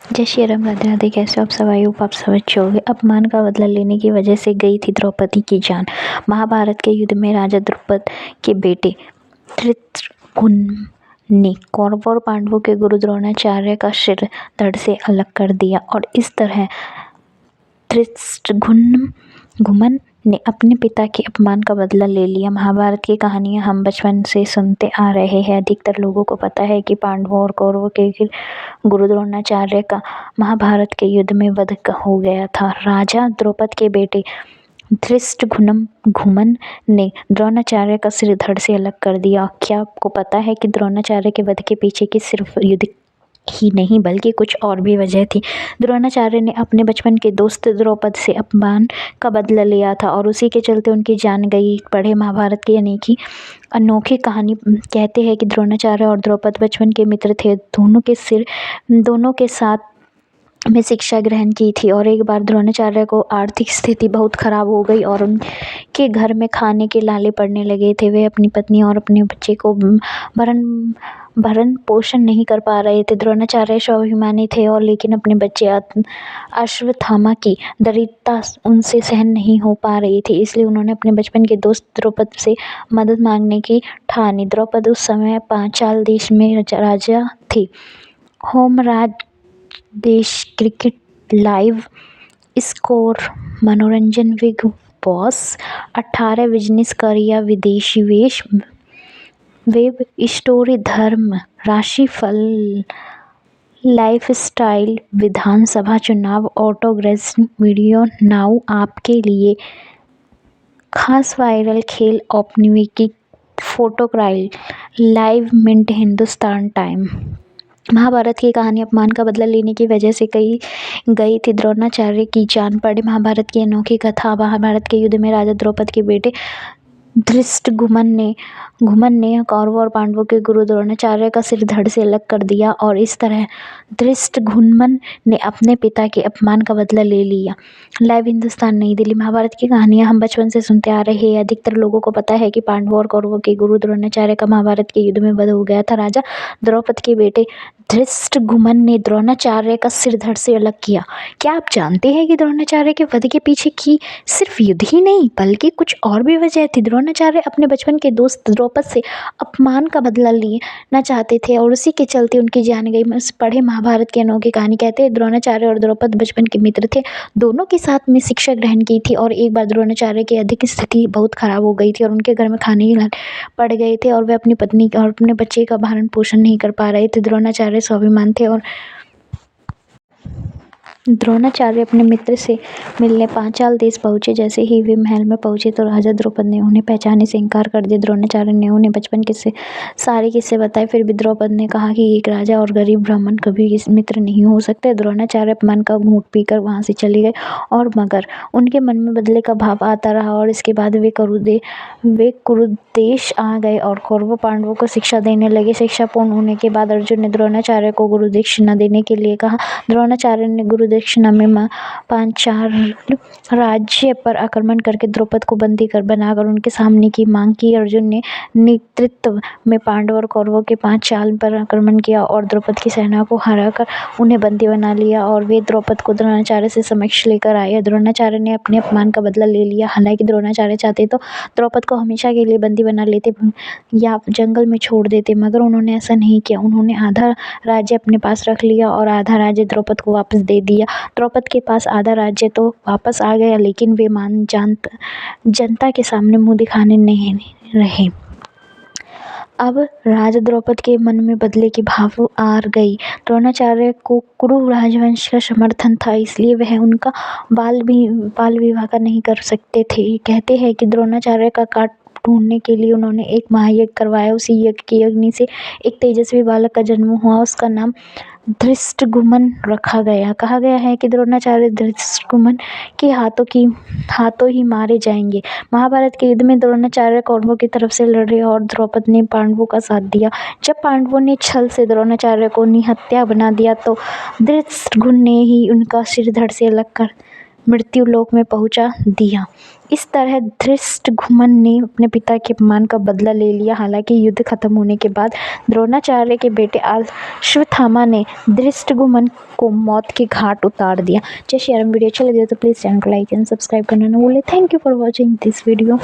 जय श्री राम। राधे राधे। कैसे हो आप सब? आई होप आप सब अच्छे होंगे। अपमान का बदला लेने की वजह से गई थी द्रौपदी की जान। महाभारत के युद्ध में राजा द्रुपद के बेटे धृष्टद्युम्न ने कौरवों और पांडवों के गुरु द्रोणाचार्य का सिर धड़ से अलग कर दिया और इस तरह धृष्टद्युम्न ने अपने पिता के अपमान का बदला ले लिया। महाभारत की कहानियां हम बचपन से सुनते आ रहे हैं। अधिकतर लोगों को पता है कि पांडवों और कौरवों के गुरु द्रोणाचार्य का महाभारत के युद्ध में वध हो गया था। राजा द्रुपद के बेटे धृष्टद्युम्न ने द्रोणाचार्य का सिर धड़ से अलग कर दिया। क्या आपको पता है कि द्रोणाचार्य के वध के पीछे की सिर्फ युद्ध ही नहीं बल्कि कुछ और भी वजह थी। द्रोणाचार्य ने अपने बचपन के दोस्त द्रौपद से अपमान का बदला लिया था और उसी के चलते उनकी जान गई। पढ़े महाभारत की अनोखी कहानी। कहते हैं कि द्रोणाचार्य और द्रौपद बचपन के मित्र थे। दोनों के साथ में शिक्षा ग्रहण की थी और एक बार द्रोणाचार्य को आर्थिक स्थिति बहुत खराब हो गई और उनके घर में खाने के लाले पड़ने लगे थे। वे अपनी पत्नी और अपने बच्चे को भरण पोषण नहीं कर पा रहे थे। द्रोणाचार्य स्वाभिमानी थे और लेकिन अपने बच्चे अश्वत्थामा की दरिद्रता उनसे सहन नहीं हो पा रही थी, इसलिए उन्होंने अपने बचपन के दोस्त द्रौपद से मदद मांगने की ठानी। द्रौपद उस समय पांचाल देश में राजा थी। होमराज देश क्रिकेट लाइव स्कोर मनोरंजन बिग बॉस 18 बिजनेस करियर विदेशी वेश वेब स्टोरी धर्म राशिफल लाइफस्टाइल विधानसभा चुनाव ऑटोग्राफ वीडियो नाउ आपके लिए खास वायरल खेल औपनिवेशिक फोटोक्राइल live mint Hindustan time. Mahabharat की कहानी अपमान का बदला लेने की वजह से गई थी द्रोणाचार्य की जान। पढ़े महाभारत की अनोखी कथा। महाभारत के युद्ध में राजा द्रौपद के बेटे धृष्टद्युम्न ने कौरवों और पांडवों के गुरु द्रोणाचार्य का सिर धड़ से अलग कर दिया और इस तरह धृष्टद्युम्न ने अपने पिता के अपमान का बदला ले लिया। लाइव हिंदुस्तान नई दिल्ली। महाभारत की कहानियां हम बचपन से सुनते आ रहे हैं। अधिकतर लोगों को पता है कि पांडवों और कौरवों के गुरु द्रोणाचार्य का महाभारत के युद्ध में वध हो गया था। राजा द्रौपद के बेटे धृष्टद्युम्न ने द्रोणाचार्य का सिर धड़ से अलग किया। क्या आप जानते हैं कि द्रोणाचार्य के वध के पीछे की सिर्फ युद्ध ही नहीं बल्कि कुछ और भी वजह थी। द्रोणाचार्य अपने बचपन के दोस्त द्रौपद से अपमान का बदला लेना चाहते थे और उसी के चलते उनकी जान गई। पढ़े महाभारत की अनोखी कहानी। कहते हैं द्रोणाचार्य और द्रौपद बचपन के मित्र थे। दोनों के साथ में शिक्षा ग्रहण की थी और एक बार द्रोणाचार्य की आर्थिक स्थिति बहुत खराब हो गई थी और उनके घर में खाने के पड़ गए थे और वे अपनी पत्नी और अपने बच्चे का भरण पोषण नहीं कर पा रहे थे। द्रोणाचार्य स्वाभिमान थे और द्रोणाचार्य अपने मित्र से मिलने पांचाल देश पहुंचे। जैसे ही वे महल में पहुंचे तो राजा द्रौपद ने उन्हें पहचानने से इनकार कर दिया। द्रोणाचार्य ने उन्हें बचपन के सारे किस्से बताए। फिर भी द्रौपद ने कहा कि एक राजा और गरीब ब्राह्मण कभी मित्र नहीं हो सकते। द्रोणाचार्य अपमान का घूंट पीकर वहां से चले गए और मगर उनके मन में बदले का भाव आता रहा और इसके बाद वे कुरुदेश आ गए और कौरवों पांडवों को शिक्षा देने लगे। शिक्षा पूर्ण होने के बाद अर्जुन ने द्रोणाचार्य को गुरु दक्षिणा देने के लिए कहा। द्रोणाचार्य ने गुरु दक्षिणा में पांचाल राज्य पर आक्रमण करके द्रौपद को बंदी बनाकर उनके सामने की मांग की। अर्जुन ने नेतृत्व में पांडव और कौरवों के पांचाल पर आक्रमण किया और द्रौपद की सेना को हराकर उन्हें बंदी बना लिया और वे द्रौपद को द्रोणाचार्य से समक्ष लेकर आए। द्रोणाचार्य ने अपने अपमान का बदला ले लिया। हालांकि द्रोणाचार्य चाहते तो द्रौपद को हमेशा के लिए बंदी बना लेते या जंगल में छोड़ देते, मगर उन्होंने ऐसा नहीं किया। उन्होंने आधा राज्य अपने पास रख लिया और आधा राज्य द्रौपद को वापस दे दिया। द्रौपद के पास आधा राज्य तो वापस आ गया लेकिन वे जनता के सामने मुंह दिखाने नहीं रहे। अब राजा द्रौपद के मन में बदले की भाव आ गई। द्रोणाचार्य को कुरु राजवंश का समर्थन था, इसलिए वह उनका बाल विवाह नहीं कर सकते थे। कहते हैं कि द्रोणाचार्य का काट ढूंढने के लिए उन्होंने एक महायज्ञ करवाया। उसी यज्ञ की अग्नि से एक तेजस्वी बालक का जन्म हुआ। उसका नाम धृष्टद्युम्न रखा गया। कहा गया है कि द्रोणाचार्य धृष्टद्युम्न के हाथों ही मारे जाएंगे। महाभारत के युद्ध में द्रोणाचार्य कौरवों की तरफ से लड़े और द्रौपद ने पांडवों का साथ दिया। जब पांडवों ने छल से द्रोणाचार्य को निहत्या बना दिया तो धृष्टद्युम्न ने ही उनका सिर धड़ से अलग कर मृत्यु लोक में पहुंचा दिया। इस तरह धृष्टद्युम्न ने अपने पिता के अपमान का बदला ले लिया। हालांकि युद्ध खत्म होने के बाद द्रोणाचार्य के बेटे अश्वत्थामा ने धृष्टद्युम्न को मौत के घाट उतार दिया। जैसे यार वीडियो अच्छा लगे तो प्लीज़ चैनल को लाइक एंड सब्सक्राइब करना ना भूलें। Thank you for watching this video.